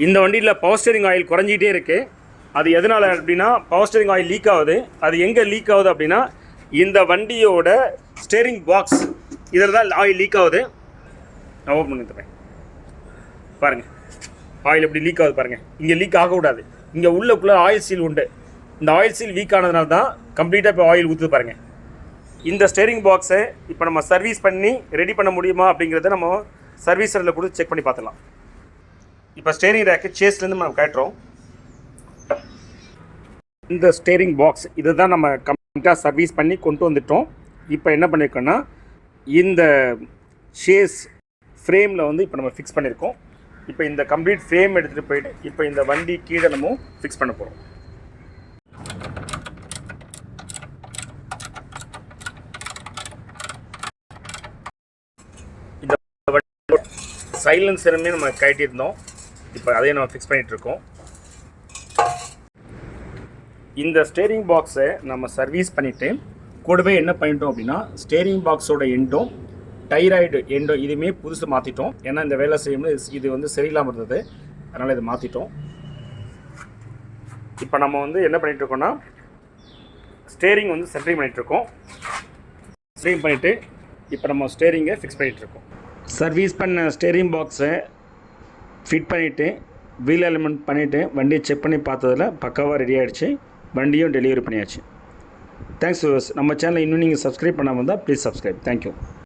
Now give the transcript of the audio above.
இந்த வண்டியில் power steering oil குறைஞ்சிட்டே இருக்குது. அது எதனால் அப்படின்னா பவர் ஸ்டீரிங் ஆயில் லீக் ஆகுது. அது எங்கே லீக் ஆகுது அப்படின்னா இந்த வண்டியோட ஸ்டீரிங் பாக்ஸ் இதில் தான் ஆயில் லீக் ஆகுது. நான் ஓப்பன் பண்ணி தரேன் பாருங்கள். ஆயில் எப்படி லீக் ஆகுது பாருங்கள். இங்கே லீக் ஆகக்கூடாது. இங்கே உள்ளக்குள்ளே ஆயில் சீல் உண்டு. இந்த ஆயில் சீல் வீக் ஆனதுனால தான் கம்ப்ளீட்டாக இப்போ ஆயில் ஊற்றுது பாருங்கள். இந்த ஸ்டீரிங் பாக்ஸை இப்போ நம்ம சர்வீஸ் பண்ணி ரெடி பண்ண முடியுமா அப்படிங்கிறத நம்ம சர்வீஸ் சென்டரில் கொடுத்து செக் பண்ணி பார்த்துலாம். இப்போ ஸ்டீரிங் ரேக்கு சேஸ்லேருந்து நம்ம கேட்டுறோம். இந்த ஸ்டீரிங் பாக்ஸ் இதை தான் நம்ம கம்ப்ளீட்டாக சர்வீஸ் பண்ணி கொண்டு வந்துட்டோம். இப்போ என்ன பண்ணியிருக்கோன்னா இந்த ஷேஸ் ஃப்ரேமில் வந்து இப்போ நம்ம ஃபிக்ஸ் பண்ணியிருக்கோம். இப்போ இந்த கம்ப்ளீட் ஃப்ரேம் எடுத்துகிட்டு போயிட்டு இப்போ இந்த வண்டி கீழே நம்ம ஃபிக்ஸ் பண்ண போகிறோம். இந்த சைலன்சருமே நம்ம கட்டியிருந்தோம். இப்போ அதையும் நம்ம ஃபிக்ஸ் பண்ணிகிட்ருக்கோம். இந்த ஸ்டீரிங் பாக்ஸை நம்ம சர்வீஸ் பண்ணிவிட்டு கூடவே என்ன பண்ணிட்டோம் அப்படின்னா ஸ்டீரிங் பாக்ஸோட எண்டும் டைராய்டு எண்டோ இதுவுமே புதுசு மாற்றிட்டோம். ஏன்னா இந்த வேலை செய்யும்போது இது வந்து சரியில்லாமல் இருந்தது, அதனால் இதை மாற்றிட்டோம். இப்போ நம்ம வந்து என்ன பண்ணிகிட்ருக்கோன்னா ஸ்டீரிங் வந்து சென்ட்ரிங் பண்ணிகிட்ருக்கோம். சென்ட்ரிங் பண்ணிவிட்டு இப்போ நம்ம ஸ்டீரிங்கை ஃபிக்ஸ் பண்ணிகிட்ருக்கோம். சர்வீஸ் பண்ண ஸ்டீரிங் பாக்ஸை ஃபிட் பண்ணிவிட்டு வீல் எலிமெண்ட் பண்ணிவிட்டு வண்டியை செக் பண்ணி பார்த்ததில் பக்காவாக ரெடி ஆகிடுச்சு. வண்டியும் டெலிவரி பண்ணியாச்சு. Thanks viewers. நம்ம சேனலை இன்னும் நீங்கள் சப்ஸ்கிரைப் பண்ணாமல் இருந்தால் ப்ளீஸ் சப்ஸ்கிரைப். தேங்க்யூ.